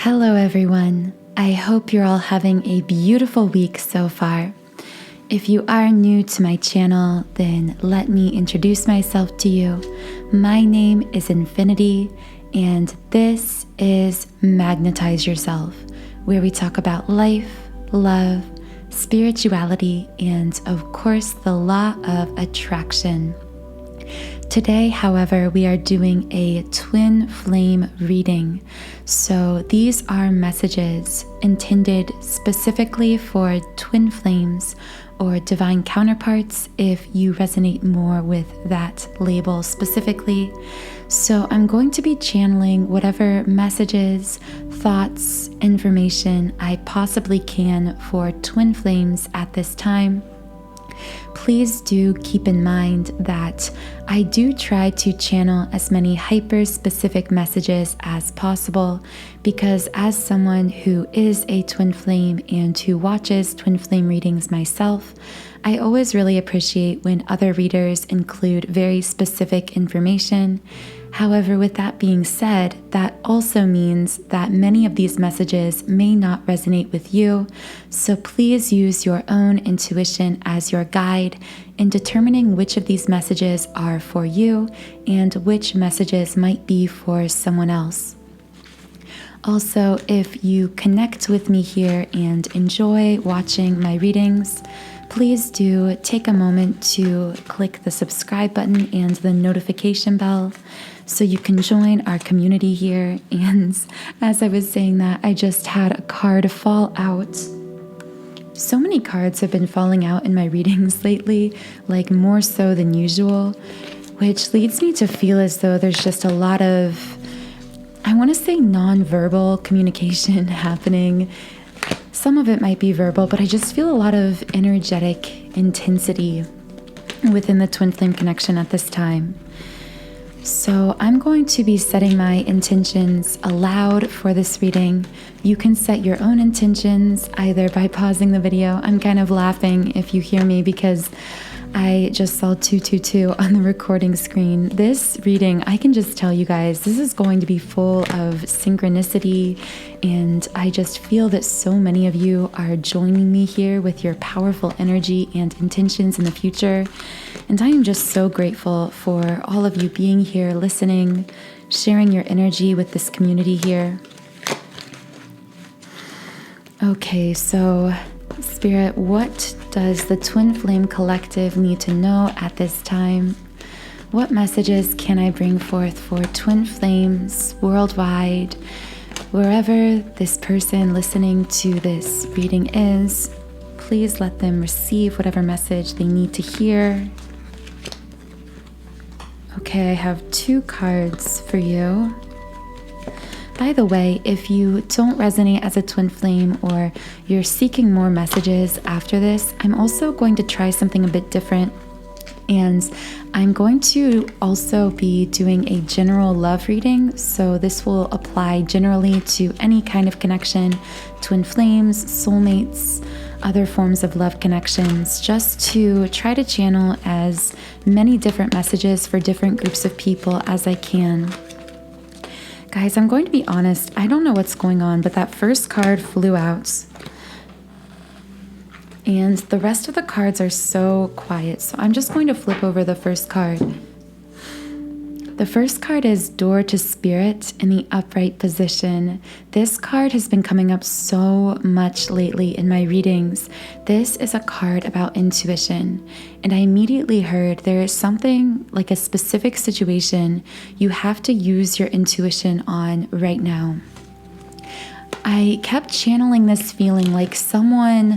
Hello everyone. I hope you're all having a beautiful week so far. If you are new to my channel, then let me introduce myself to you. My name is Infinity, and this is Magnetize Yourself, where we talk about life, love, spirituality, and of course, the law of attraction. Today, however, we are doing a twin flame reading. So these are messages intended specifically for twin flames or divine counterparts if you resonate more with that label specifically. So I'm going to be channeling whatever messages, thoughts, information I possibly can for twin flames at this time. Please do keep in mind that I do try to channel as many hyper-specific messages as possible because as someone who is a twin flame and who watches twin flame readings myself, I always really appreciate when other readers include very specific information. However, with that being said, that also means that many of these messages may not resonate with you, so please use your own intuition as your guide in determining which of these messages are for you and which messages might be for someone else. Also, if you connect with me here and enjoy watching my readings, please do take a moment to click the subscribe button and the notification bell so you can join our community here. And as I was saying that, I just had a card fall out. So many cards have been falling out in my readings lately, like more so than usual, which leads me to feel as though there's just a lot of, I want to say non-verbal communication happening. Some of it might be verbal, but I just feel a lot of energetic intensity within the twin flame connection at this time. So I'm going to be setting my intentions aloud for this reading. You can set your own intentions either by pausing the video. I'm kind of laughing if you hear me because I just saw 222 on the recording screen. This reading, I can just tell you guys, this is going to be full of synchronicity, and I just feel that so many of you are joining me here with your powerful energy and intentions in the future. And I am just so grateful for all of you being here, listening, sharing your energy with this community here. Okay, so Spirit, what does the Twin Flame Collective need to know at this time? What messages can I bring forth for twin flames worldwide, wherever this person listening to this reading is? Please let them receive whatever message they need to hear. Okay, I have 2 cards for you. By the way, if you don't resonate as a twin flame or you're seeking more messages after this, I'm also going to try something a bit different. And I'm going to also be doing a general love reading. So this will apply generally to any kind of connection, twin flames, soulmates, other forms of love connections, just to try to channel as many different messages for different groups of people as I can. Guys, I'm going to be honest, I don't know what's going on, but that first card flew out. And the rest of the cards are so quiet, so I'm just going to flip over the first card. The first card is Door to Spirit in the upright position. This card has been coming up so much lately in my readings. This is a card about intuition, and I immediately heard there is something like a specific situation you have to use your intuition on right now. I kept channeling this feeling like someone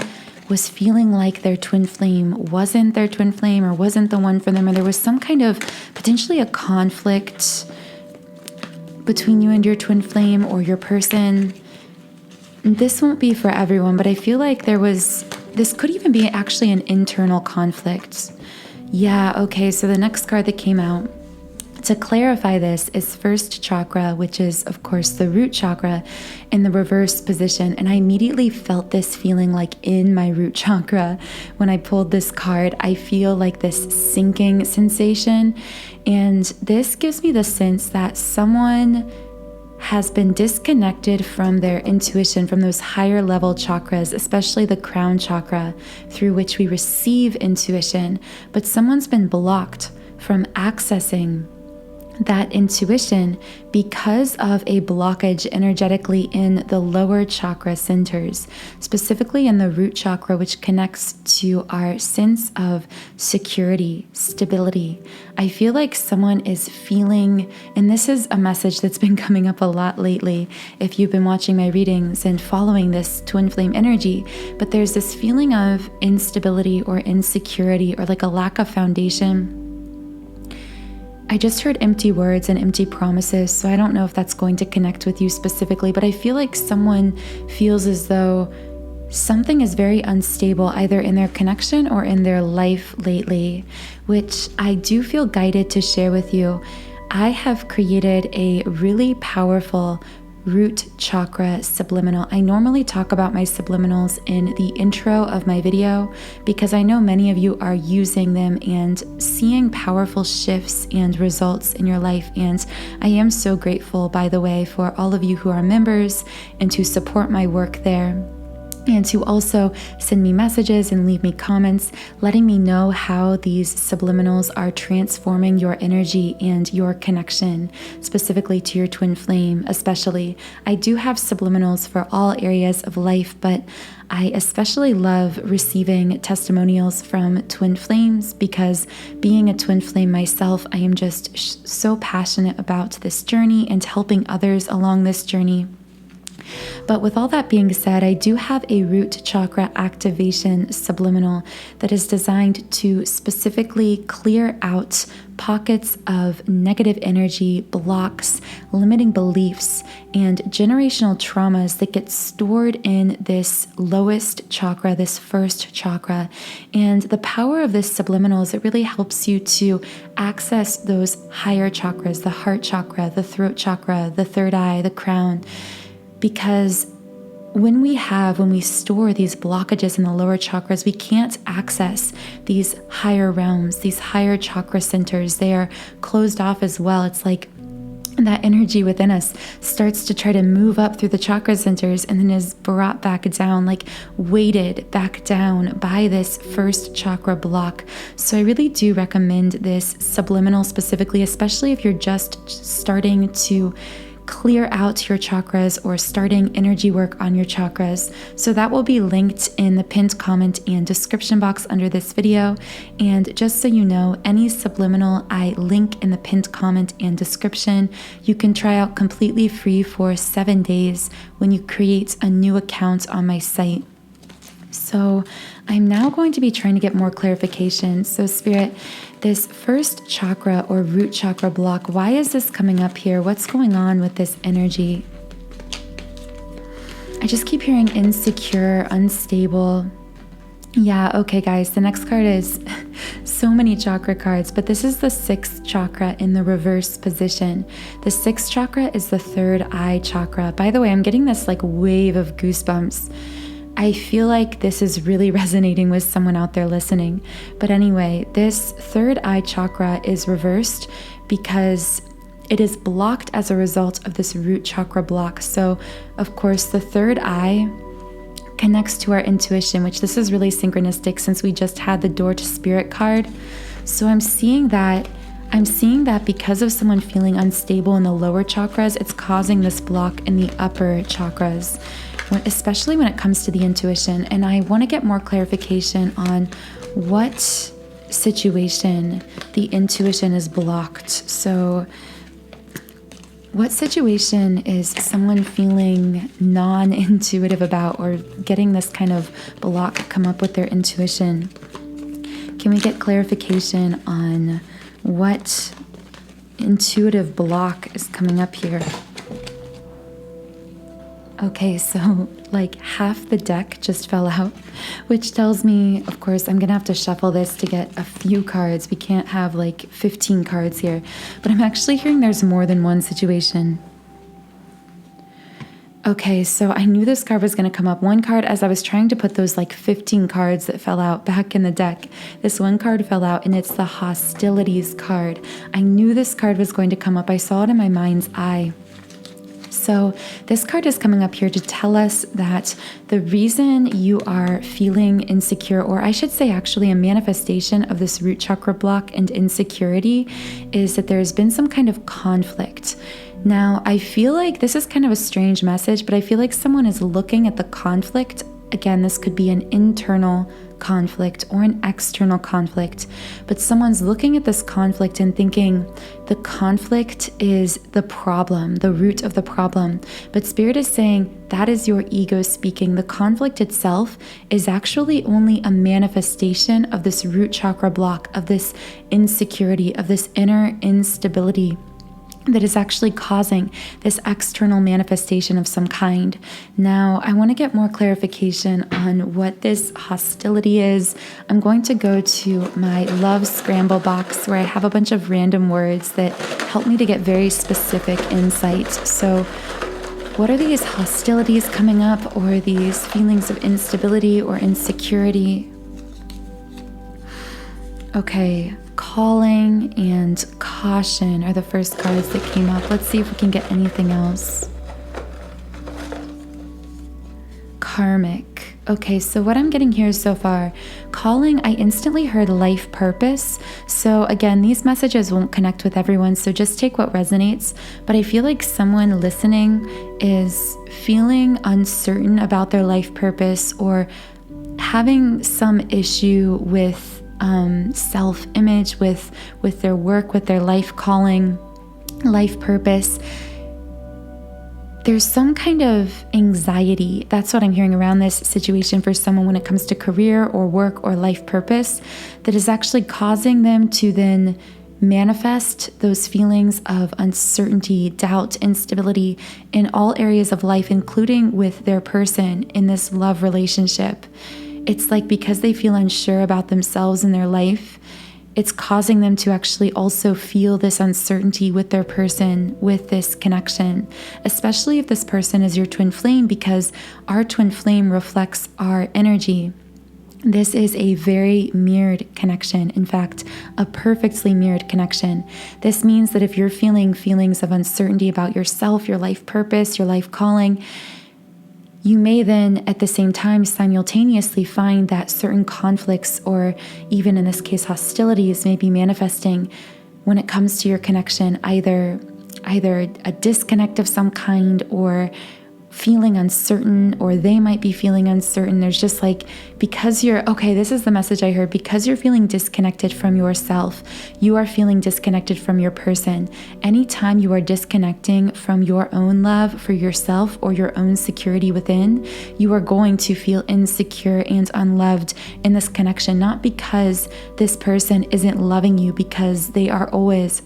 was feeling like their twin flame wasn't their twin flame or wasn't the one for them, or there was some kind of potentially a conflict between you and your twin flame or your person. This won't be for everyone, but I feel like this could even be actually an internal conflict. Yeah, okay, so the next card that came out to clarify this is first chakra, which is of course the root chakra in the reverse position. And I immediately felt this feeling like in my root chakra. When I pulled this card, I feel like this sinking sensation. And this gives me the sense that someone has been disconnected from their intuition, from those higher level chakras, especially the crown chakra, through which we receive intuition, but someone's been blocked from accessing that intuition because of a blockage energetically in the lower chakra centers, specifically in the root chakra, which connects to our sense of security, stability. I feel like someone is feeling, and this is a message that's been coming up a lot lately if you've been watching my readings and following this twin flame energy, but there's this feeling of instability or insecurity or like a lack of foundation. I just heard empty words and empty promises, so I don't know if that's going to connect with you specifically, but I feel like someone feels as though something is very unstable either in their connection or in their life lately, which I do feel guided to share with you. I have created a really powerful root chakra subliminal. I normally talk about my subliminals in the intro of my video because I know many of you are using them and seeing powerful shifts and results in your life. And I am so grateful, by the way, for all of you who are members and to support my work there, and to also send me messages and leave me comments, letting me know how these subliminals are transforming your energy and your connection, specifically to your twin flame, especially. I do have subliminals for all areas of life, but I especially love receiving testimonials from twin flames because being a twin flame myself, I am just so passionate about this journey and helping others along this journey. But with all that being said, I do have a root chakra activation subliminal that is designed to specifically clear out pockets of negative energy, blocks, limiting beliefs, and generational traumas that get stored in this lowest chakra, this first chakra. And the power of this subliminal is it really helps you to access those higher chakras, the heart chakra, the throat chakra, the third eye, the crown. Because when we store these blockages in the lower chakras, we can't access these higher realms, these higher chakra centers. They are closed off as well. It's like that energy within us starts to try to move up through the chakra centers and then is brought back down, like weighted back down by this first chakra block. So I really do recommend this subliminal specifically, especially if you're just starting to clear out your chakras or starting energy work on your chakras. So that will be linked in the pinned comment and description box under this video. And just so you know, any subliminal I link in the pinned comment and description, you can try out completely free for 7 days when you create a new account on my site. So I'm now going to be trying to get more clarification. So Spirit, this first chakra or root chakra block, why is this coming up here? What's going on with this energy? I just keep hearing insecure, unstable. Yeah, okay guys, the next card is so many chakra cards, but this is the 6th chakra in the reverse position. The 6th chakra is the third eye chakra. By the way, I'm getting this like wave of goosebumps. I feel like this is really resonating with someone out there listening. But anyway, this third eye chakra is reversed because it is blocked as a result of this root chakra block. So, of course, the third eye connects to our intuition, which this is really synchronistic since we just had the Door to Spirit card. So I'm seeing that because of someone feeling unstable in the lower chakras, it's causing this block in the upper chakras, especially when it comes to the intuition. And I want to get more clarification on what situation the intuition is blocked. So what situation is someone feeling non-intuitive about or getting this kind of block come up with their intuition? Can we get clarification on what intuitive block is coming up here? Okay, so like half the deck just fell out, which tells me, of course, I'm gonna have to shuffle this to get a few cards. We can't have like 15 cards here, but I'm actually hearing there's more than one situation. Okay, so I knew this card was gonna come up. One card, as I was trying to put those like 15 cards that fell out back in the deck, this one card fell out and it's the hostilities card. I knew this card was going to come up. I saw it in my mind's eye. So this card is coming up here to tell us that the reason you are feeling insecure, or I should say actually a manifestation of this root chakra block and insecurity, is that there's been some kind of conflict. Now, I feel like this is kind of a strange message, but I feel like someone is looking at the conflict. Again, this could be an internal conflict or an external conflict, but someone's looking at this conflict and thinking the conflict is the problem, the root of the problem. But Spirit is saying that is your ego speaking. The conflict itself is actually only a manifestation of this root chakra block, of this insecurity, of this inner instability that is actually causing this external manifestation of some kind. Now, I want to get more clarification on what this hostility is. I'm going to go to my Love Scramble box where I have a bunch of random words that help me to get very specific insight. So, what are these hostilities coming up, or these feelings of instability or insecurity? Okay. Calling and caution are the first cards that came up. Let's see if we can get anything else. Karmic. Okay, so what I'm getting here so far, calling, I instantly heard life purpose. So again, these messages won't connect with everyone, so just take what resonates. But I feel like someone listening is feeling uncertain about their life purpose, or having some issue with self-image, with their work, with their life calling, life purpose. There's some kind of anxiety. That's what I'm hearing around this situation for someone when it comes to career or work or life purpose, that is actually causing them to then manifest those feelings of uncertainty, doubt, instability in all areas of life, including with their person in this love relationship. It's like because they feel unsure about themselves and their life, it's causing them to actually also feel this uncertainty with their person, with this connection, especially if this person is your twin flame, because our twin flame reflects our energy. This is a very mirrored connection. In fact, a perfectly mirrored connection. This means that if you're feeling feelings of uncertainty about yourself, your life purpose, your life calling, you may then at the same time simultaneously find that certain conflicts, or even in this case hostilities, may be manifesting when it comes to your connection, either a disconnect of some kind, or feeling uncertain, or they might be feeling uncertain. There's just like, because this is the message I heard, because you're feeling disconnected from yourself, you are feeling disconnected from your person. Anytime you are disconnecting from your own love for yourself or your own security within, you are going to feel insecure and unloved in this connection, not because this person isn't loving you, because they are always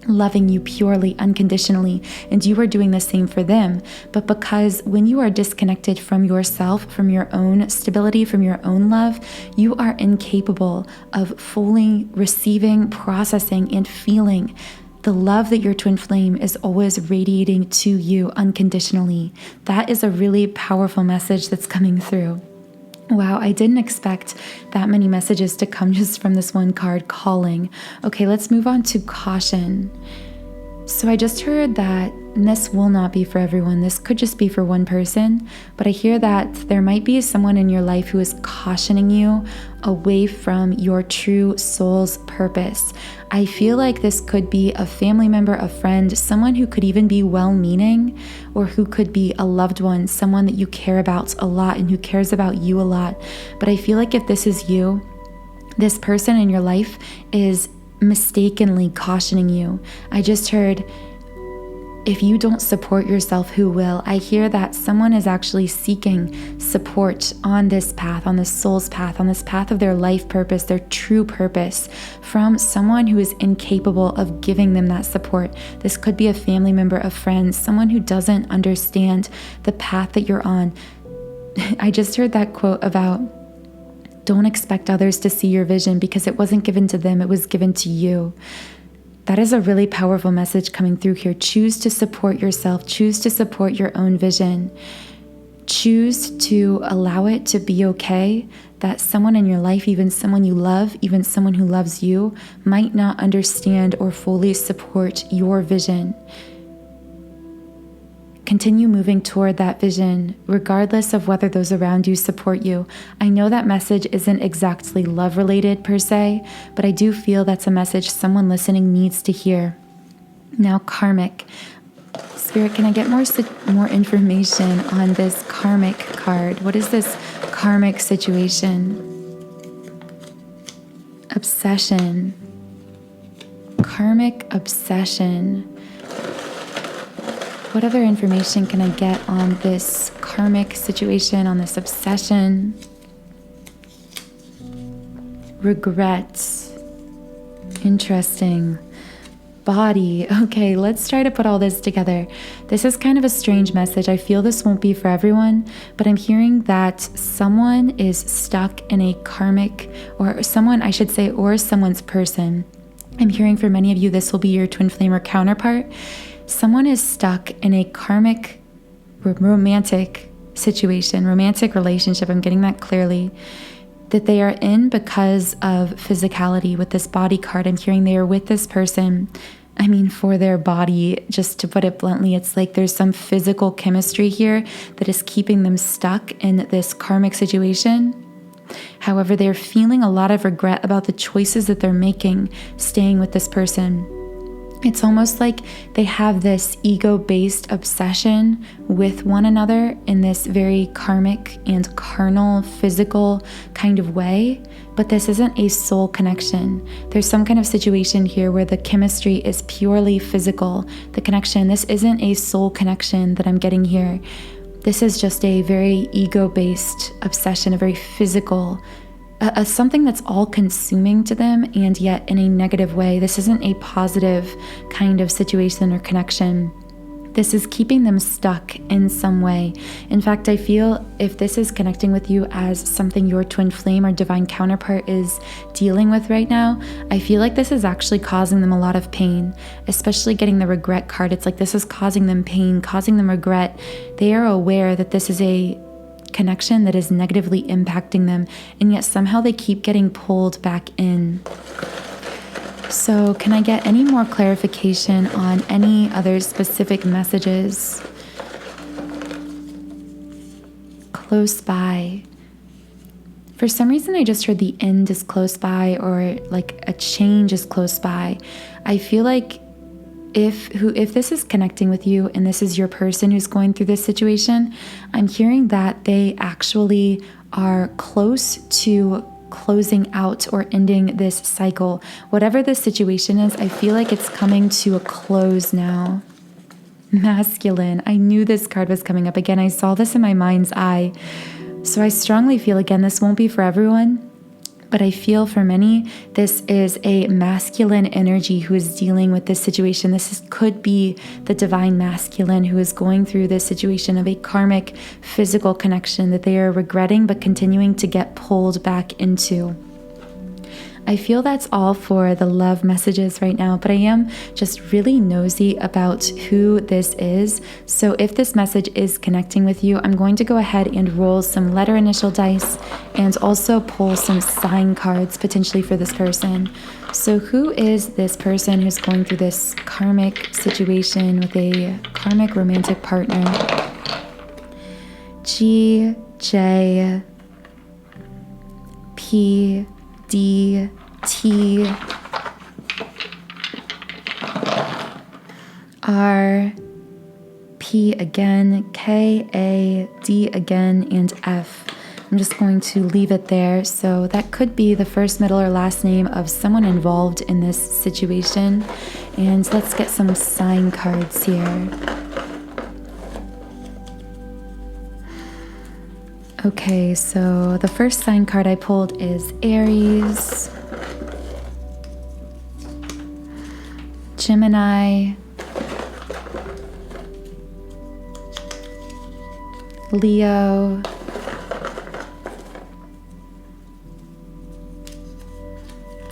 loving you purely, unconditionally, and you are doing the same for them, but because when you are disconnected from yourself, from your own stability, from your own love, you are incapable of fully receiving, processing, and feeling the love that your twin flame is always radiating to you unconditionally. That is a really powerful message that's coming through. Wow, I didn't expect that many messages to come just from this one card, calling. Okay, let's move on to caution. So I just heard that, and this will not be for everyone, this could just be for one person, but I hear that there might be someone in your life who is cautioning you away from your true soul's purpose. I feel like this could be a family member, a friend, someone who could even be well-meaning, or who could be a loved one, someone that you care about a lot and who cares about you a lot. But I feel like if this is you, this person in your life is mistakenly cautioning you. I just heard, if you don't support yourself, who will? I hear that someone is actually seeking support on this path, on this soul's path, on this path of their life purpose, their true purpose, from someone who is incapable of giving them that support. This could be a family member, a friend, someone who doesn't understand the path that you're on. I just heard that quote about, don't expect others to see your vision because it wasn't given to them, it was given to you. That is a really powerful message coming through here. Choose to support yourself. Choose to support your own vision. Choose to allow it to be okay that someone in your life, even someone you love, even someone who loves you, might not understand or fully support your vision. continue moving toward that vision, regardless of whether those around you support you. I know that message isn't exactly love related per se, but I do feel that's a message someone listening needs to hear. Now, karmic. Spirit, can I get more information on this karmic card? What is this karmic situation? Obsession. Karmic obsession. What other information can I get on this karmic situation, on this obsession? Regrets. Interesting. Body. Okay, let's try to put all this together. This is kind of a strange message. I feel this won't be for everyone, but I'm hearing that someone is stuck in a karmic, or someone, I should say, or someone's person. I'm hearing for many of you, this will be your twin flame or counterpart. Someone is stuck in a karmic romantic situation, romantic relationship. I'm getting that clearly. That they are in because of physicality. With this body card, I'm hearing they are with this person. I mean, for their body, just to put it bluntly, it's like there's some physical chemistry here that is keeping them stuck in this karmic situation. However, they're feeling a lot of regret about the choices that they're making staying with this person. It's almost like they have this ego-based obsession with one another in this very karmic and carnal, physical kind of way, but this isn't a soul connection. There's some kind of situation here where the chemistry is purely physical. The connection, this isn't a soul connection that I'm getting here. This is just a very ego-based obsession, a very physical something that's all consuming to them, and yet in a negative way. This isn't a positive kind of situation or connection. This is keeping them stuck in some way. In fact, I feel if this is connecting with you as something your twin flame or divine counterpart is dealing with right now, I feel like this is actually causing them a lot of pain, especially getting the regret card. It's like this is causing them pain, causing them regret. They are aware that this is a connection that is negatively impacting them, and yet somehow they keep getting pulled back in. So can I get any more clarification on any other specific messages? Close by. For some reason, I just heard the end is close by, or like a change is close by. I feel like if this is connecting with you and this is your person who's going through this situation, I'm hearing that they actually are close to closing out or ending this cycle. Whatever the situation is, I feel like it's coming to a close now. Masculine. I knew this card was coming up again. I saw this in my mind's eye. So I strongly feel, again, this won't be for everyone, but I feel for many, this is a masculine energy who is dealing with this situation. Could be the divine masculine who is going through this situation of a karmic physical connection that they are regretting but continuing to get pulled back into. I feel that's all for the love messages right now, but I am just really nosy about who this is. So if this message is connecting with you, I'm going to go ahead and roll some letter initial dice and also pull some sign cards potentially for this person. So who is this person who's going through this karmic situation with a karmic romantic partner? G, J, P, D, T, R, P again, K, A, D again, and F. I'm just going to leave it there. So that could be the first, middle, or last name of someone involved in this situation. And let's get some sign cards here. Okay, so the first sign card I pulled is Aries, Gemini, Leo,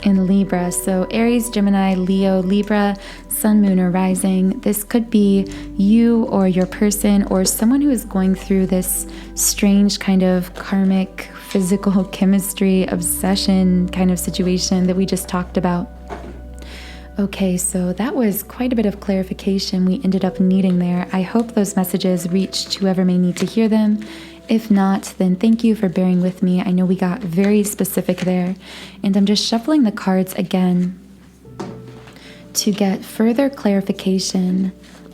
and Libra. So Aries, Gemini, Leo, Libra, Sun, Moon, or Rising. This could be you or your person or someone who is going through this strange kind of karmic, physical chemistry, obsession kind of situation that we just talked about. Okay, so that was quite a bit of clarification we ended up needing there. I hope those messages reached whoever may need to hear them. If not, then thank you for bearing with me. I know we got very specific there. And I'm just shuffling the cards again to get further clarification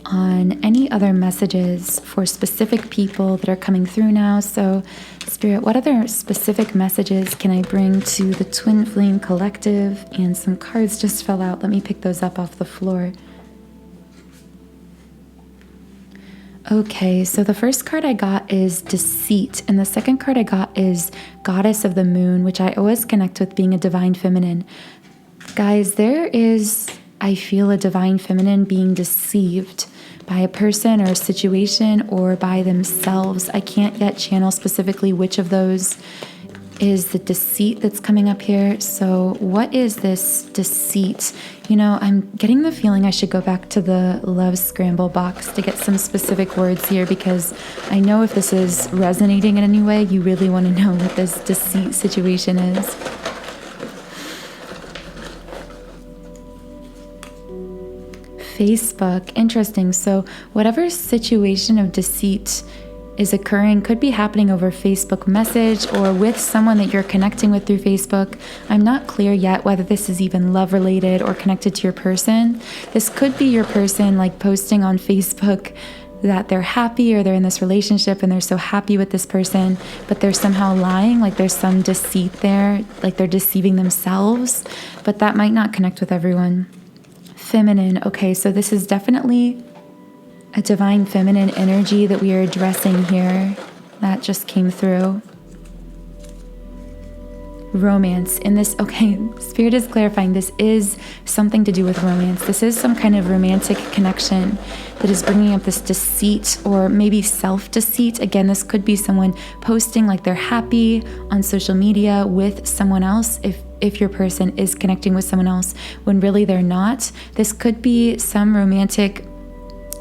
on any other messages for specific people that are coming through now. So, Spirit, what other specific messages can I bring to the Twin Flame Collective? And some cards just fell out. Let me pick those up off the floor. Okay, so the first card I got is Deceit, and the second card I got is Goddess of the Moon, which I always connect with being a divine feminine. Guys, there is, I feel, a divine feminine being deceived by a person or a situation or by themselves. I can't yet channel specifically which of those is the deceit that's coming up here. So what is this deceit? You know, I'm getting the feeling I should go back to the Love Scramble box to get some specific words here, because I know if this is resonating in any way, you really want to know what this deceit situation is. Facebook, interesting. So whatever situation of deceit is occurring could be happening over Facebook message or with someone that you're connecting with through Facebook. I'm not clear yet whether this is even love related or connected to your person. This could be your person like posting on Facebook that they're happy or they're in this relationship and they're so happy with this person, but they're somehow lying, like there's some deceit there, like they're deceiving themselves, but that might not connect with everyone. Feminine. Okay, so this is definitely a divine feminine energy that we are addressing here. That just came through. Romance. In this, okay, Spirit is clarifying this is something to do with romance. This is some kind of romantic connection that is bringing up this deceit or maybe self-deceit. Again, this could be someone posting like they're happy on social media with someone else if your person is connecting with someone else when really they're not. This could be some romantic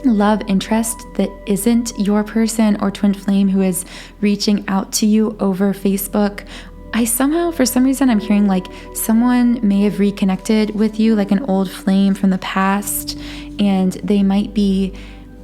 love interest that isn't your person or twin flame who is reaching out to you over Facebook. I somehow, for some reason, I'm hearing like someone may have reconnected with you, like an old flame from the past, and they might be,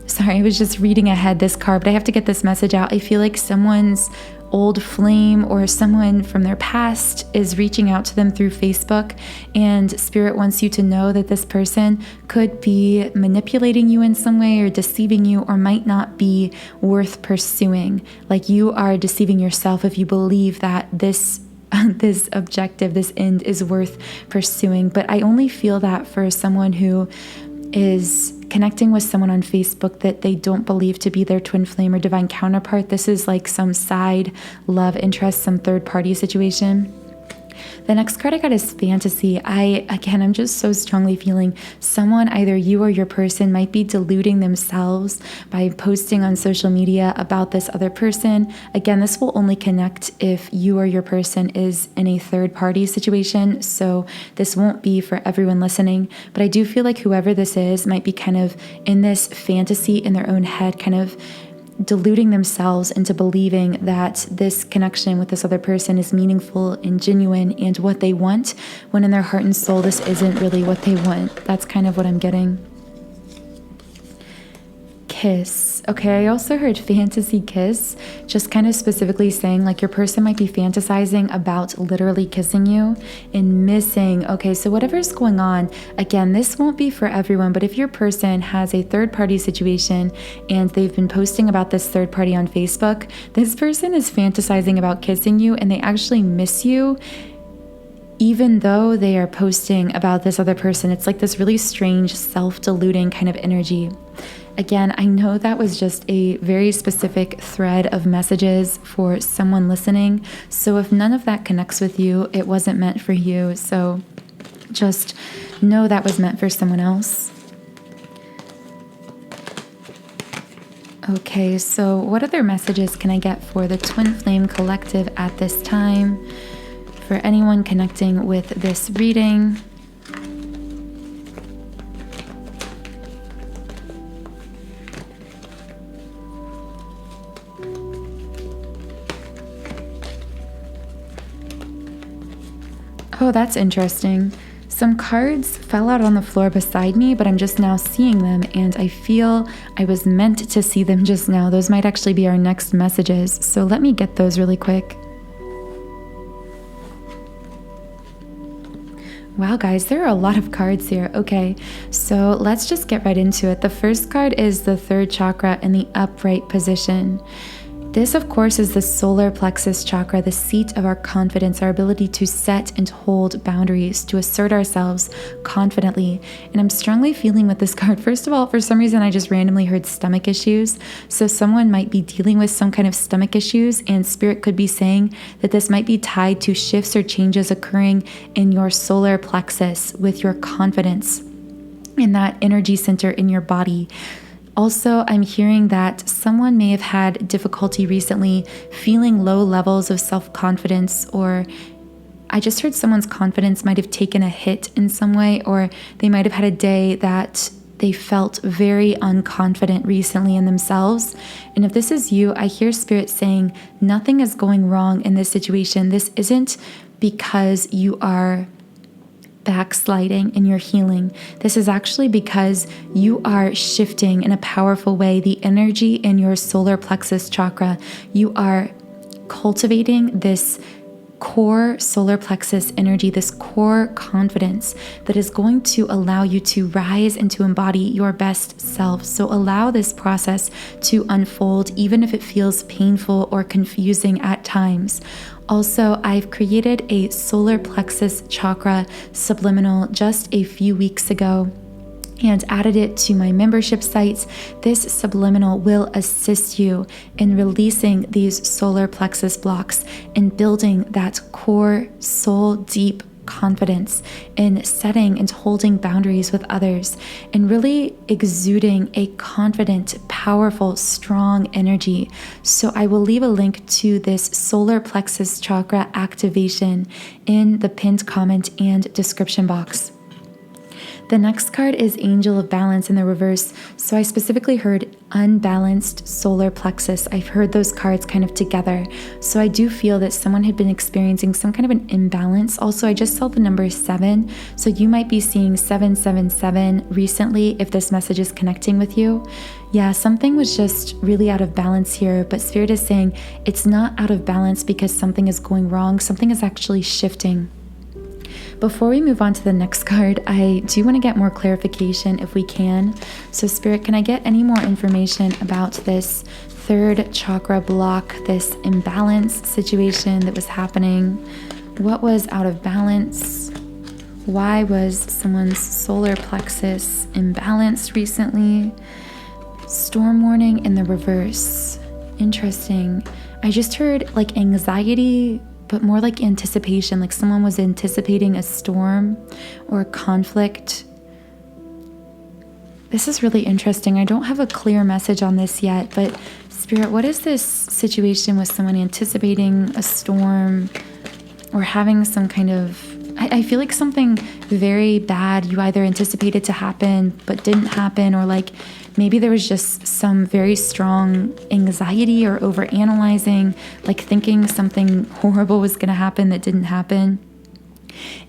sorry, I was just reading ahead this card, but I have to get this message out. I feel like someone's old flame or someone from their past is reaching out to them through Facebook, and Spirit wants you to know that this person could be manipulating you in some way or deceiving you, or might not be worth pursuing. Like you are deceiving yourself if you believe that this objective, this end is worth pursuing. But I only feel that for someone who is connecting with someone on Facebook that they don't believe to be their twin flame or divine counterpart. This is like some side love interest, some third party situation. The next card I got is Fantasy. I'm just so strongly feeling someone, either you or your person, might be deluding themselves by posting on social media about this other person. Again, this will only connect if you or your person is in a third party situation, so this won't be for everyone listening. But I do feel like whoever this is might be kind of in this fantasy in their own head, kind of deluding themselves into believing that this connection with this other person is meaningful and genuine and what they want, when in their heart and soul this isn't really what they want. That's kind of what I'm getting. Kiss. Okay, I also heard fantasy kiss, just kind of specifically saying like your person might be fantasizing about literally kissing you and missing. Okay, so whatever's going on, again, this won't be for everyone, but if your person has a third party situation and they've been posting about this third party on Facebook, this person is fantasizing about kissing you and they actually miss you even though they are posting about this other person. It's like this really strange self-deluding kind of energy. Again, I know that was just a very specific thread of messages for someone listening. So if none of that connects with you, it wasn't meant for you. So just know that was meant for someone else. Okay, so what other messages can I get for the Twin Flame Collective at this time? For anyone connecting with this reading. Oh, that's interesting. Some cards fell out on the floor beside me, but I'm just now seeing them, and I feel I was meant to see them just now. Those might actually be our next messages, so let me get those really quick. Wow, guys, there are a lot of cards here. Okay, so let's just get right into it. The first card is the third chakra in the upright position. This, of course, is the solar plexus chakra, the seat of our confidence, our ability to set and hold boundaries, to assert ourselves confidently. And I'm strongly feeling with this card. First of all, for some reason, I just randomly heard stomach issues. So someone might be dealing with some kind of stomach issues, and Spirit could be saying that this might be tied to shifts or changes occurring in your solar plexus with your confidence in that energy center in your body. Also, I'm hearing that someone may have had difficulty recently feeling low levels of self-confidence, or I just heard someone's confidence might have taken a hit in some way, or they might have had a day that they felt very unconfident recently in themselves. And if this is you, I hear Spirit saying nothing is going wrong in this situation. This isn't because you are backsliding in your healing. This is actually because you are shifting in a powerful way the energy in your solar plexus chakra. You are cultivating this core solar plexus energy, this core confidence that is going to allow you to rise and to embody your best self. So allow this process to unfold, even if it feels painful or confusing at times. Also, I've created a solar plexus chakra subliminal just a few weeks ago and added it to my membership sites. This subliminal will assist you in releasing these solar plexus blocks and building that core soul deep confidence in setting and holding boundaries with others, and really exuding a confident, powerful, strong energy. So I will leave a link to this solar plexus chakra activation in the pinned comment and description box. The next card is Angel of Balance in the reverse. So I specifically heard unbalanced solar plexus. I've heard those cards kind of together. So I do feel that someone had been experiencing some kind of an imbalance. Also, I just saw the number 7. So you might be seeing 777 recently if this message is connecting with you. Yeah, something was just really out of balance here, but Spirit is saying it's not out of balance because something is going wrong. Something is actually shifting. Before we move on to the next card, I do want to get more clarification if we can. So Spirit, can I get any more information about this third chakra block, this imbalance situation that was happening? What was out of balance? Why was someone's solar plexus imbalanced recently? Storm warning in the reverse. Interesting. I just heard like anxiety, but more like anticipation, like someone was anticipating a storm or a conflict. This is really interesting. I don't have a clear message on this yet, but Spirit, what is this situation with someone anticipating a storm or having some kind of, I feel like something very bad you either anticipated to happen but didn't happen, or like maybe there was just some very strong anxiety or overanalyzing, like thinking something horrible was going to happen that didn't happen.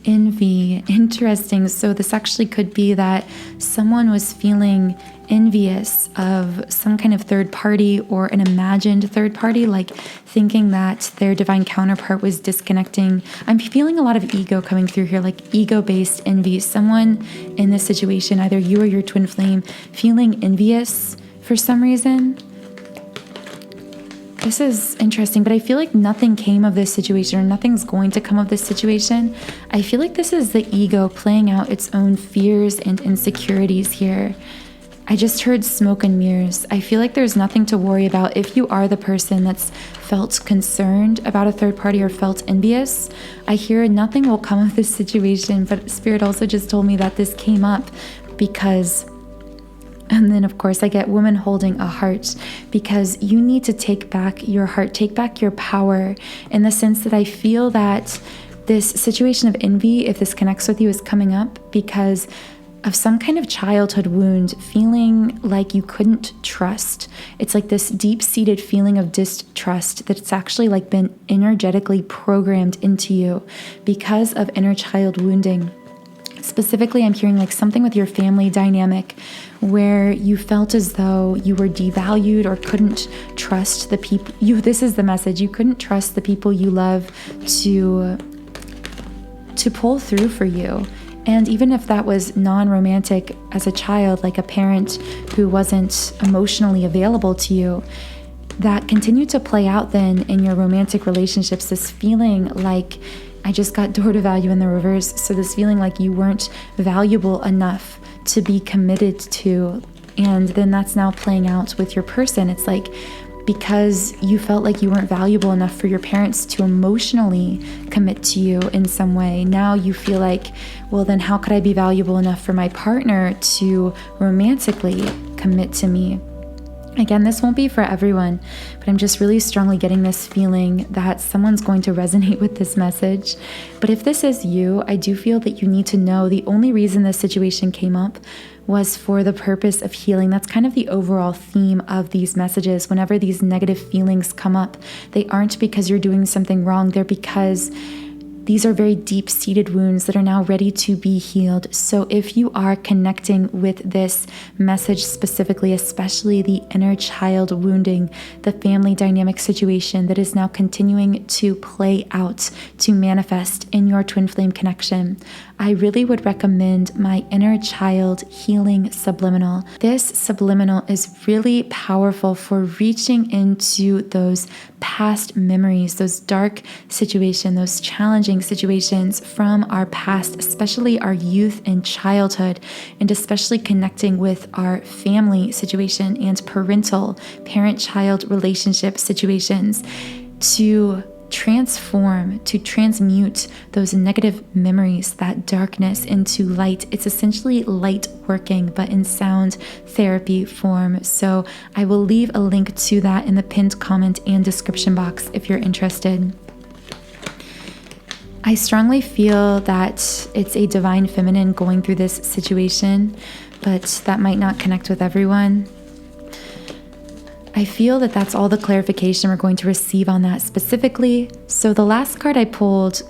Envy. Interesting. So this actually could be that someone was feeling envious of some kind of third party or an imagined third party, like thinking that their divine counterpart was disconnecting. I'm feeling a lot of ego coming through here, like ego-based envy. Someone in this situation, either you or your twin flame, feeling envious for some reason. This is interesting, but I feel like nothing came of this situation, or nothing's going to come of this situation. I feel like this is the ego playing out its own fears and insecurities here. I just heard smoke and mirrors. I feel like there's nothing to worry about. If you are the person that's felt concerned about a third party or felt envious, I hear nothing will come of this situation, but Spirit also just told me that this came up because... And then, of course, I get woman holding a heart, because you need to take back your heart, take back your power, in the sense that I feel that this situation of envy, if this connects with you, is coming up because of some kind of childhood wound, feeling like you couldn't trust. It's like this deep-seated feeling of distrust that's actually like been energetically programmed into you because of inner child wounding. Specifically, I'm hearing like something with your family dynamic where you felt as though you were devalued or couldn't trust the people this is the message. You couldn't trust the people you love to pull through for you. And even if that was non-romantic as a child, like a parent who wasn't emotionally available to you, that continued to play out then in your romantic relationships, this feeling like, I just got door to value in the reverse. So this feeling like you weren't valuable enough to be committed to. And then that's now playing out with your person. It's like, because you felt like you weren't valuable enough for your parents to emotionally commit to you in some way, now you feel like, well, then how could I be valuable enough for my partner to romantically commit to me? Again, this won't be for everyone, but I'm just really strongly getting this feeling that someone's going to resonate with this message. But if this is you, I do feel that you need to know the only reason this situation came up was for the purpose of healing. That's kind of the overall theme of these messages. Whenever these negative feelings come up, they aren't because you're doing something wrong. They're because these are very deep-seated wounds that are now ready to be healed. So if you are connecting with this message specifically, especially the inner child wounding, the family dynamic situation that is now continuing to play out, to manifest in your twin flame connection, I really would recommend my Inner Child Healing Subliminal. This subliminal is really powerful for reaching into those past memories, those dark situations, those challenging situations from our past, especially our youth and childhood, and especially connecting with our family situation and parental, parent-child relationship situations, to transform, to transmute those negative memories, that darkness, into light. It's essentially light working, but in sound therapy form. So I will leave a link to that in the pinned comment and description box if you're interested. I strongly feel that it's a divine feminine going through this situation, but that might not connect with everyone. I feel that that's all the clarification we're going to receive on that specifically. So the last card I pulled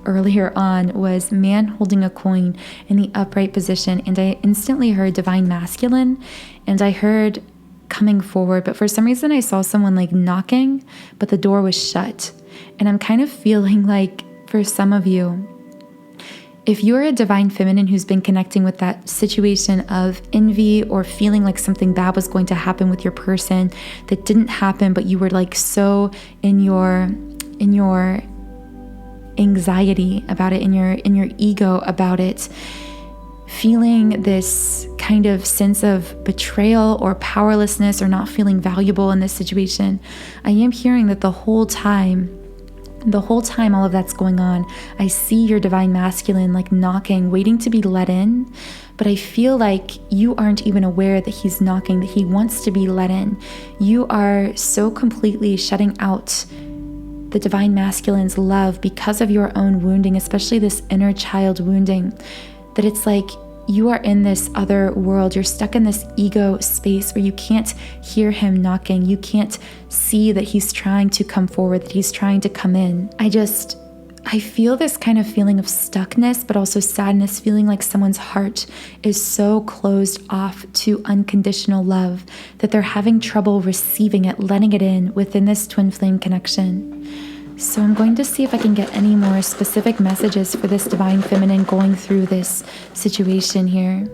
earlier on was man holding a coin in the upright position, and I instantly heard divine masculine, and I heard coming forward, but for some reason I saw someone like knocking, but the door was shut. And I'm kind of feeling like, for some of you, if you're a divine feminine who's been connecting with that situation of envy or feeling like something bad was going to happen with your person that didn't happen, but you were like so in your anxiety about it, in your ego about it, feeling this kind of sense of betrayal or powerlessness or not feeling valuable in this situation, I am hearing that the whole time all of that's going on, I see your divine masculine like knocking, waiting to be let in, but I feel like you aren't even aware that he's knocking, that he wants to be let in. You are so completely shutting out the divine masculine's love because of your own wounding, especially this inner child wounding, that it's like you are in this other world. You're stuck in this ego space where you can't hear him knocking. You can't see that he's trying to come forward, that he's trying to come in. I feel this kind of feeling of stuckness, but also sadness, feeling like someone's heart is so closed off to unconditional love that they're having trouble receiving it, letting it in within this twin flame connection. So I'm going to see if I can get any more specific messages for this divine feminine going through this situation here.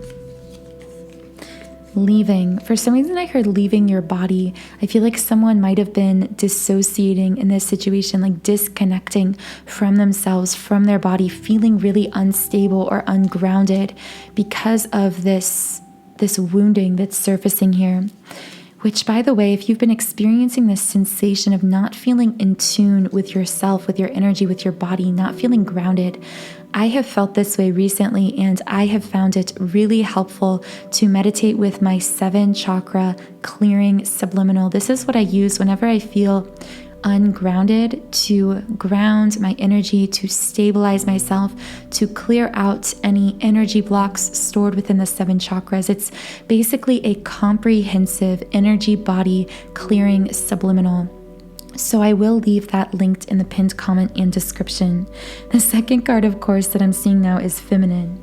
Leaving. For some reason I heard leaving your body. I feel like someone might have been dissociating in this situation, like disconnecting from themselves, from their body, feeling really unstable or ungrounded because of this wounding that's surfacing here. Which, by the way, if you've been experiencing this sensation of not feeling in tune with yourself, with your energy, with your body, not feeling grounded, I have felt this way recently, and I have found it really helpful to meditate with my 7 chakra clearing subliminal. This is what I use whenever I feel ungrounded, to ground my energy, to stabilize myself, to clear out any energy blocks stored within the 7 chakras. It's basically a comprehensive energy body clearing subliminal. So I will leave that linked in the pinned comment and description. The second card, of course, that I'm seeing now is feminine.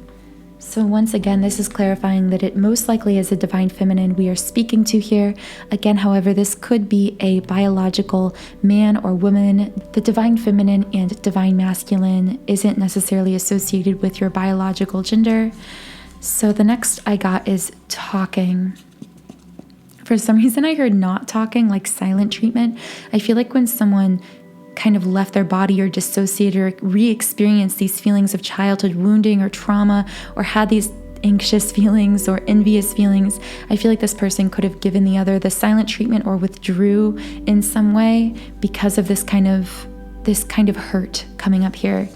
So once again, this is clarifying that it most likely is a divine feminine we are speaking to here. Again, however, this could be a biological man or woman. The divine feminine and divine masculine isn't necessarily associated with your biological gender. So the next I got is talking. For some reason, I heard not talking, like silent treatment. I feel like when someone kind of left their body or dissociated or re-experienced these feelings of childhood wounding or trauma, or had these anxious feelings or envious feelings, I feel like this person could have given the other the silent treatment or withdrew in some way because of this kind of hurt coming up here.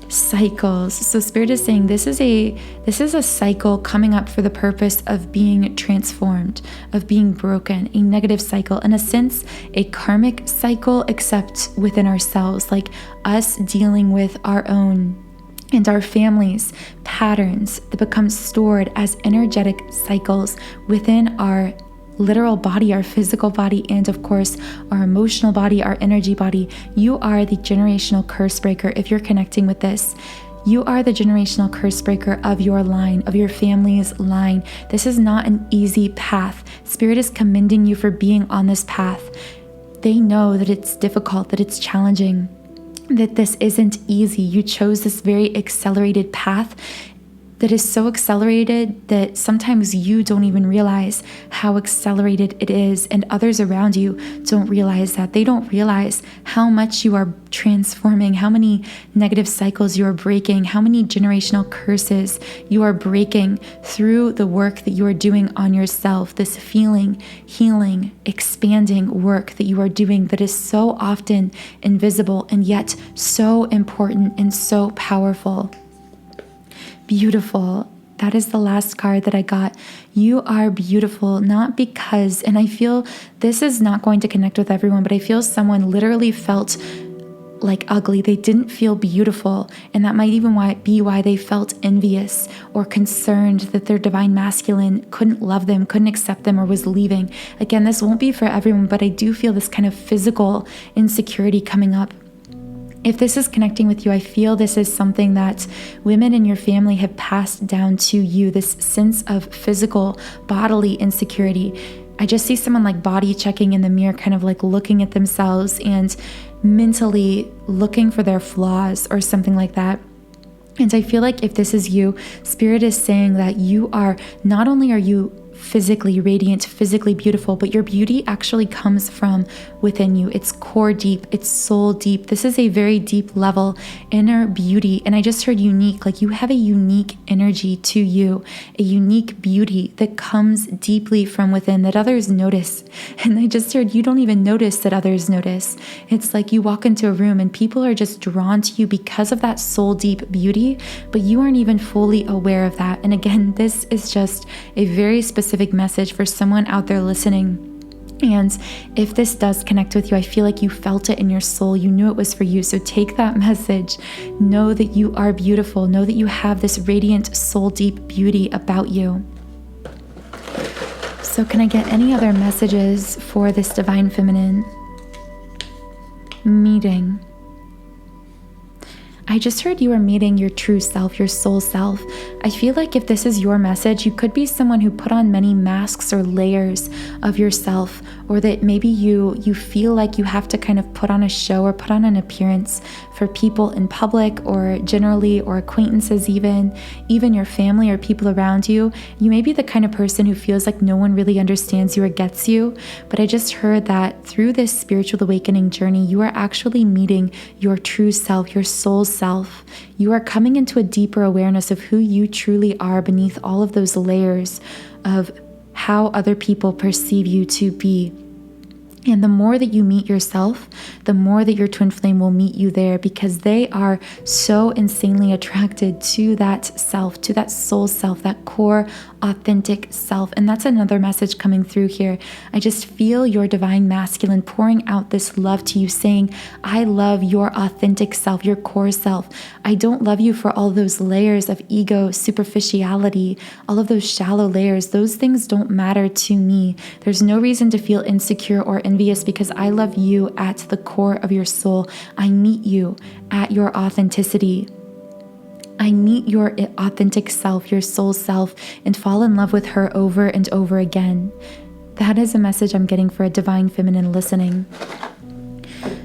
Cycles. So Spirit is saying this is a cycle coming up for the purpose of being transformed, of being broken, a negative cycle, in a sense, a karmic cycle, except within ourselves, like us dealing with our own and our families' patterns that become stored as energetic cycles within our literal body, our physical body, and of course, our emotional body, our energy body. You are the generational curse breaker. If you're connecting with this, you are the generational curse breaker of your line, of your family's line. This is not an easy path. Spirit is commending you for being on this path. They know that it's difficult, that it's challenging, that this isn't easy. You chose this very accelerated path that is so accelerated that sometimes you don't even realize how accelerated it is, and others around you don't realize that. They don't realize how much you are transforming, how many negative cycles you are breaking, how many generational curses you are breaking through the work that you are doing on yourself, this feeling, healing, expanding work that you are doing that is so often invisible and yet so important and so powerful. Beautiful. That is the last card that I got. You are beautiful, not because, and I feel this is not going to connect with everyone, but I feel someone literally felt like ugly. They didn't feel beautiful. And that might even be why they felt envious or concerned that their divine masculine couldn't love them, couldn't accept them, or was leaving. Again, this won't be for everyone, but I do feel this kind of physical insecurity coming up. If this is connecting with you, I feel this is something that women in your family have passed down to you, this sense of physical, bodily insecurity. I just see someone like body checking in the mirror, kind of like looking at themselves and mentally looking for their flaws or something like that. And I feel like if this is you, Spirit is saying that you are, not only are you physically radiant, physically beautiful, but your beauty actually comes from within you. It's core deep, it's soul deep. This is a very deep level inner beauty. And I just heard unique, like you have a unique energy to you, a unique beauty that comes deeply from within that others notice. And I just heard you don't even notice that others notice. It's like you walk into a room and people are just drawn to you because of that soul deep beauty, but you aren't even fully aware of that. And again, this is just a very specific message for someone out there listening. And if this does connect with you, I feel like you felt it in your soul. You knew it was for you. So take that message. Know that you are beautiful. Know that you have this radiant, soul deep beauty about you. So can I get any other messages for this divine feminine? Meeting. I just heard you are meeting your true self, your soul self. I feel like if this is your message, you could be someone who put on many masks or layers of yourself, or that maybe you feel like you have to kind of put on a show or put on an appearance for people in public or generally, or acquaintances even your family or people around you. You may be the kind of person who feels like no one really understands you or gets you, but I just heard that through this spiritual awakening journey, you are actually meeting your true self, your soul self. You are coming into a deeper awareness of who you truly are beneath all of those layers of how other people perceive you to be. And the more that you meet yourself, the more that your twin flame will meet you there, because they are so insanely attracted to that self, to that soul self, that core authentic self. And that's another message coming through here. I just feel your divine masculine pouring out this love to you, saying, I love your authentic self, your core self. I don't love you for all those layers of ego, superficiality, all of those shallow layers. Those things don't matter to me. There's no reason to feel insecure or envious, because I love you at the core of your soul. I meet you at your authenticity. I meet your authentic self, your soul self, and fall in love with her over and over again. That is a message I'm getting for a divine feminine listening.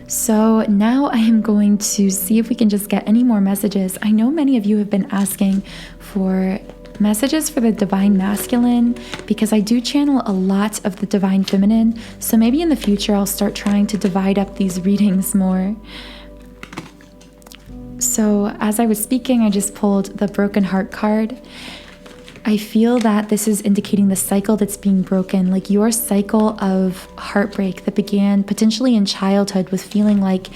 So now I am going to see if we can just get any more messages. I know many of you have been asking for messages for the divine masculine because I do channel a lot of the divine feminine. So maybe in the future I'll start trying to divide up these readings more. So as I was speaking, I just pulled the broken heart card. I feel that this is indicating the cycle that's being broken, like your cycle of heartbreak that began potentially in childhood with feeling like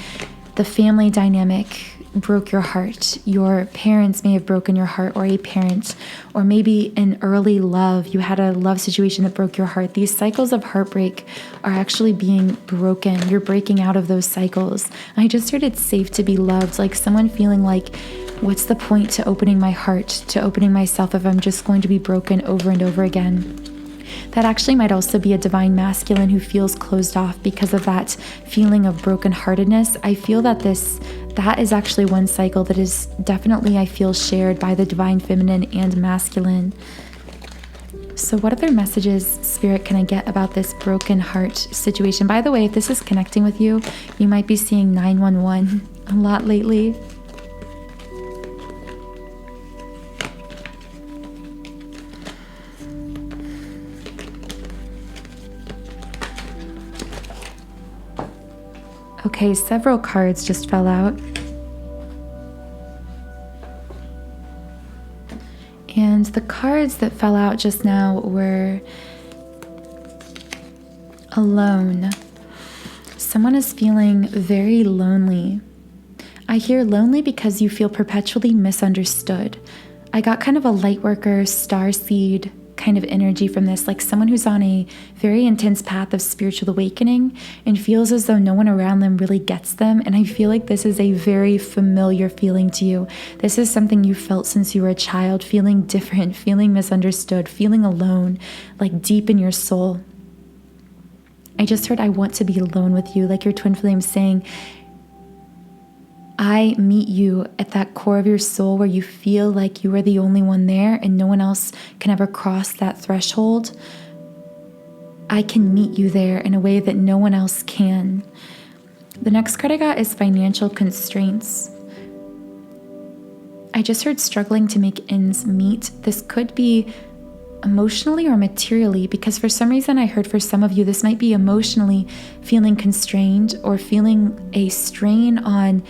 the family dynamic broke your heart. Your parents may have broken your heart, or a parent, or maybe in early love, you had a love situation that broke your heart. These cycles of heartbreak are actually being broken. You're breaking out of those cycles. I just heard it's safe to be loved, like someone feeling like, what's the point to opening my heart, to opening myself if I'm just going to be broken over and over again? That actually might also be a divine masculine who feels closed off because of that feeling of brokenheartedness. I feel that that is actually one cycle that is definitely, I feel, shared by the divine feminine and masculine. So what other messages, Spirit, can I get about this broken heart situation? By the way, if this is connecting with you, you might be seeing 911 a lot lately. Okay, several cards just fell out. And the cards that fell out just now were alone. Someone is feeling very lonely. I hear lonely because you feel perpetually misunderstood. I got kind of a light worker, starseed kind of energy from this, like someone who's on a very intense path of spiritual awakening and feels as though no one around them really gets them. And I feel like this is a very familiar feeling to you. This is something you felt since you were a child, feeling different, feeling misunderstood, feeling alone, like deep in your soul. I just heard, I want to be alone with you, like your twin flame saying, I meet you at that core of your soul where you feel like you are the only one there and no one else can ever cross that threshold. I can meet you there in a way that no one else can. The next card I got is financial constraints. I just heard struggling to make ends meet. This could be emotionally or materially, because for some reason I heard for some of you this might be emotionally feeling constrained or feeling a strain on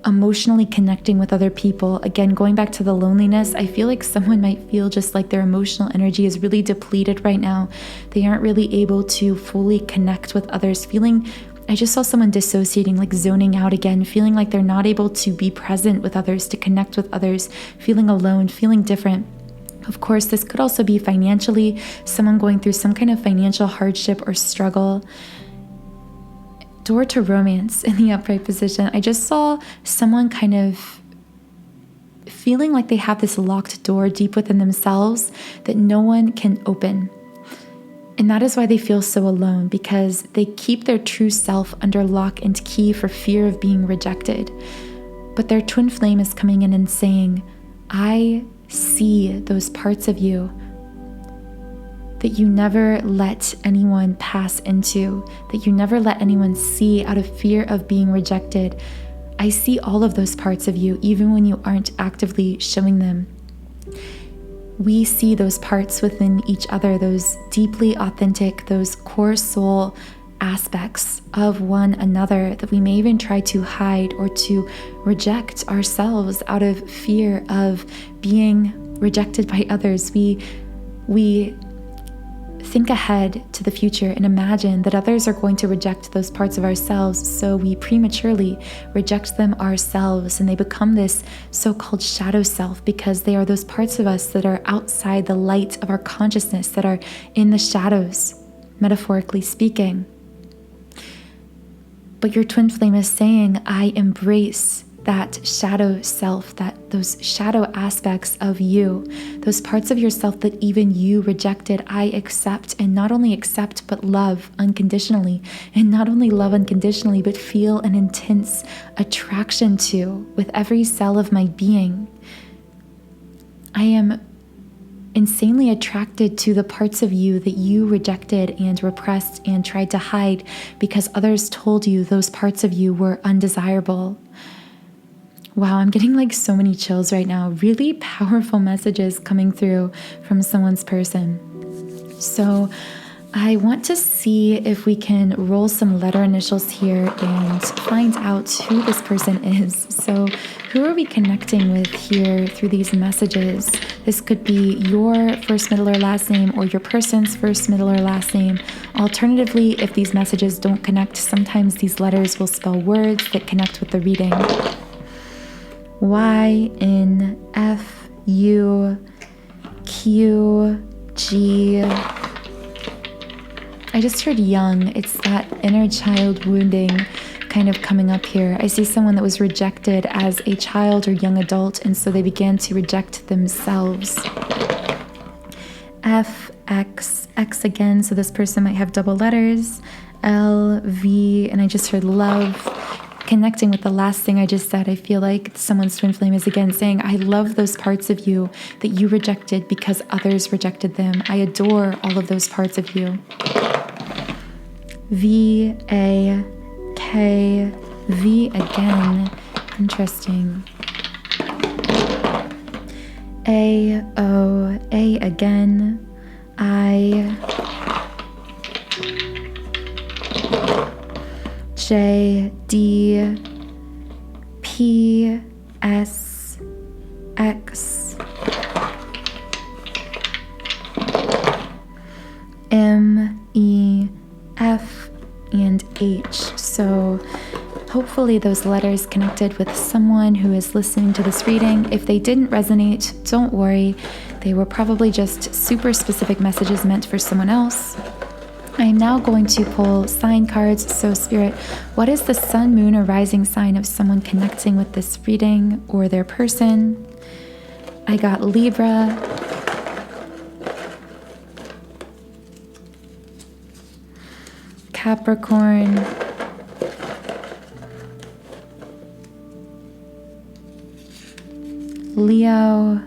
emotionally connecting with other people. Again, going back to the loneliness, I feel like someone might feel just like their emotional energy is really depleted right now. They aren't really able to fully connect with others, I just saw someone dissociating, like zoning out again, feeling like they're not able to be present with others, to connect with others, feeling alone, feeling different. Of course, this could also be financially, someone going through some kind of financial hardship or struggle. Door to romance in the upright position. I just saw someone kind of feeling like they have this locked door deep within themselves that no one can open. And that is why they feel so alone, because they keep their true self under lock and key for fear of being rejected. But their twin flame is coming in and saying, I see those parts of you that you never let anyone pass into, that you never let anyone see out of fear of being rejected. I see all of those parts of you, even when you aren't actively showing them. We see those parts within each other, those deeply authentic, those core soul aspects of one another that we may even try to hide or to reject ourselves out of fear of being rejected by others. We think ahead to the future and imagine that others are going to reject those parts of ourselves, so we prematurely reject them ourselves, and they become this so-called shadow self because they are those parts of us that are outside the light of our consciousness, that are in the shadows, metaphorically speaking. But your twin flame is saying, I embrace that shadow self, those shadow aspects of you, those parts of yourself that even you rejected, I accept, and not only accept, but love unconditionally. And not only love unconditionally, but feel an intense attraction to with every cell of my being. I am insanely attracted to the parts of you that you rejected and repressed and tried to hide because others told you those parts of you were undesirable. Wow, I'm getting like so many chills right now. Really powerful messages coming through from someone's person. So I want to see if we can roll some letter initials here and find out who this person is. So who are we connecting with here through these messages? This could be your first, middle, or last name, or your person's first, middle, or last name. Alternatively, if these messages don't connect, sometimes these letters will spell words that connect with the reading. YNFUQG. I just heard young. It's that inner child wounding kind of coming up here. I see someone that was rejected as a child or young adult, and so they began to reject themselves. FX, X again, so this person might have double letters. LV, and I just heard love. Connecting with the last thing I just said, I feel like someone's twin flame is again saying, I love those parts of you that you rejected because others rejected them. I adore all of those parts of you. VAKV again. Interesting. AOA again. JDPSX MEF and H. So hopefully those letters connected with someone who is listening to this reading. If they didn't resonate, don't worry. They were probably just super specific messages meant for someone else. I am now going to pull sign cards. So Spirit, what is the sun, moon, or rising sign of someone connecting with this reading or their person? I got Libra, Capricorn, Leo,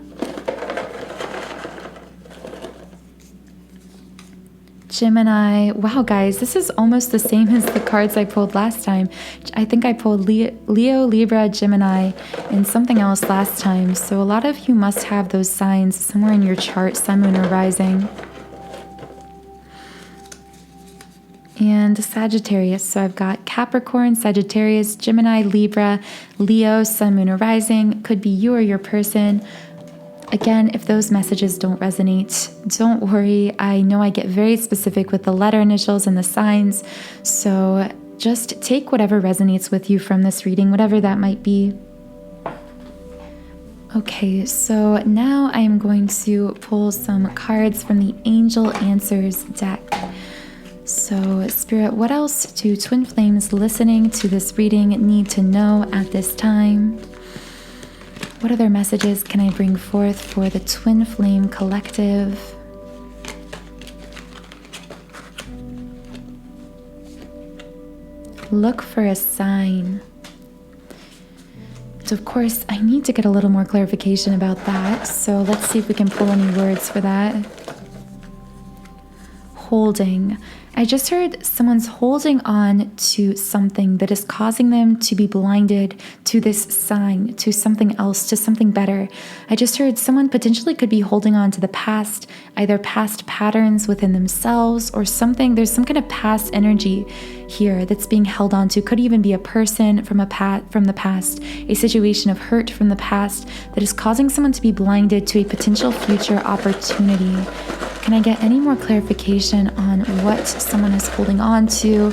Gemini. Wow, guys, this is almost the same as the cards I pulled last time. I think I pulled Leo, Libra, Gemini, and something else last time. So a lot of you must have those signs somewhere in your chart, sun, moon, or rising. And Sagittarius. So I've got Capricorn, Sagittarius, Gemini, Libra, Leo, sun, moon, or rising. Could be you or your person. Again, if those messages don't resonate, don't worry. I know I get very specific with the letter initials and the signs. So just take whatever resonates with you from this reading, whatever that might be. Okay, so now I am going to pull some cards from the Angel Answers deck. So, Spirit, what else do twin flames listening to this reading need to know at this time? What other messages can I bring forth for the twin flame collective? Look for a sign. So, of course, I need to get a little more clarification about that. So let's see if we can pull any words for that. Holding. I just heard someone's holding on to something that is causing them to be blinded to this sign, to something else, to something better. I just heard someone potentially could be holding on to the past, either past patterns within themselves or something. There's some kind of past energy here that's being held on to. Could even be a person from the past, a situation of hurt from the past that is causing someone to be blinded to a potential future opportunity. Can I get any more clarification on what someone is holding on to?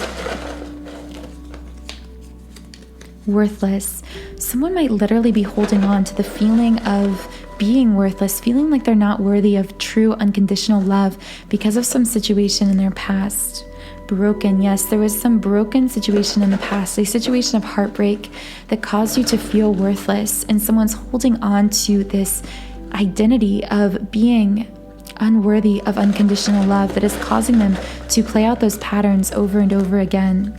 Worthless. Someone might literally be holding on to the feeling of being worthless, feeling like they're not worthy of true unconditional love because of some situation in their past. broken. Yes, there was some broken situation in the past, a situation of heartbreak that caused you to feel worthless, and someone's holding on to this identity of being unworthy of unconditional love that is causing them to play out those patterns over and over again.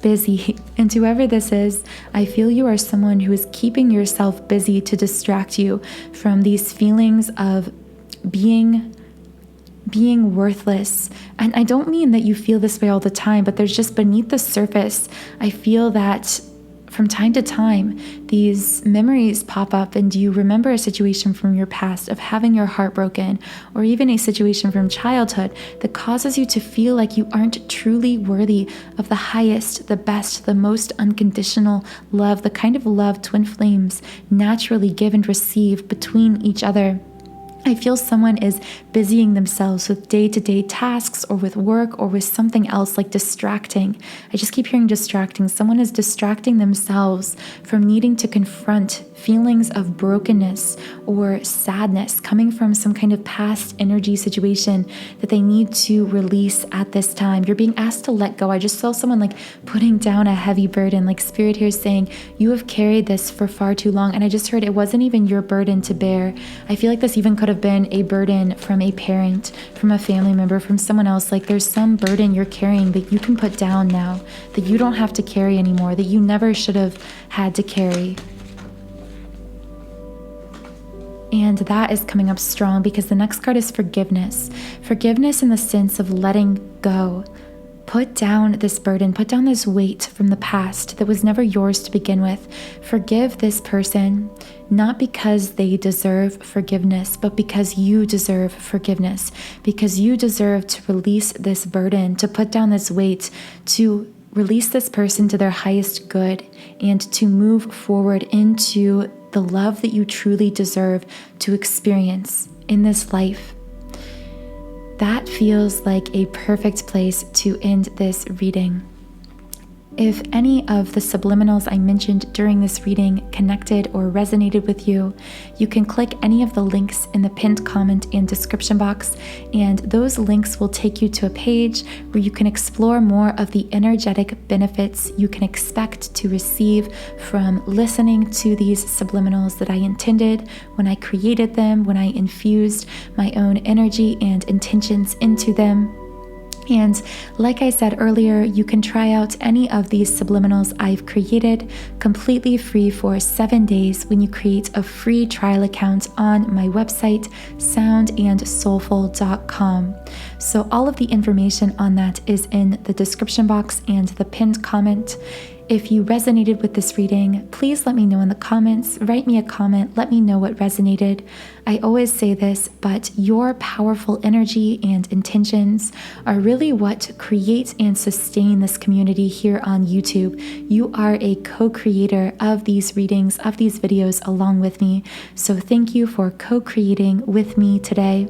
Busy. And whoever this is, I feel you are someone who is keeping yourself busy to distract you from these feelings of being worthless. And I don't mean that you feel this way all the time, but there's just beneath the surface, I feel that from time to time, these memories pop up, and you remember a situation from your past of having your heart broken, or even a situation from childhood that causes you to feel like you aren't truly worthy of the highest, the best, the most unconditional love, the kind of love twin flames naturally give and receive between each other. I feel someone is busying themselves with day-to-day tasks or with work or with something else like distracting. I just keep hearing distracting. Someone is distracting themselves from needing to confront feelings of brokenness or sadness coming from some kind of past energy situation that they need to release at this time. You're being asked to let go. I just saw someone like putting down a heavy burden, like Spirit here saying, you have carried this for far too long. And I just heard it wasn't even your burden to bear. I feel like this even could have been a burden from a parent, from a family member, from someone else. Like there's some burden you're carrying that you can put down now, that you don't have to carry anymore, that you never should have had to carry. And that is coming up strong because the next card is forgiveness. Forgiveness in the sense of letting go. Put down this burden, put down this weight from the past that was never yours to begin with. Forgive this person, not because they deserve forgiveness, but because you deserve forgiveness, because you deserve to release this burden, to put down this weight, to release this person to their highest good, and to move forward into the love that you truly deserve to experience in this life. That feels like a perfect place to end this reading. If any of the subliminals I mentioned during this reading connected or resonated with you, you can click any of the links in the pinned comment and description box, and those links will take you to a page where you can explore more of the energetic benefits you can expect to receive from listening to these subliminals that I intended when I created them, when I infused my own energy and intentions into them. And like I said earlier, you can try out any of these subliminals I've created completely free for 7 days when you create a free trial account on my website, soundandsoulful.com. So all of the information on that is in the description box and the pinned comment. If you resonated with this reading, please let me know in the comments. Write me a comment. Let me know what resonated. I always say this, but your powerful energy and intentions are really what create and sustain this community here on YouTube. You are a co-creator of these readings, of these videos along with me. So thank you for co-creating with me today.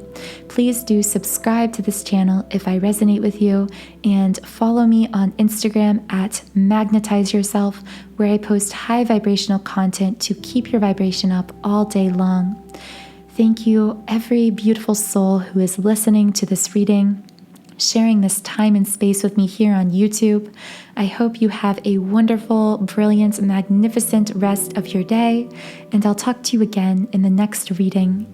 Please do subscribe to this channel if I resonate with you, and follow me on Instagram at Magnetize Yourself, where I post high vibrational content to keep your vibration up all day long. Thank you, every beautiful soul who is listening to this reading, sharing this time and space with me here on YouTube. I hope you have a wonderful, brilliant, magnificent rest of your day, and I'll talk to you again in the next reading.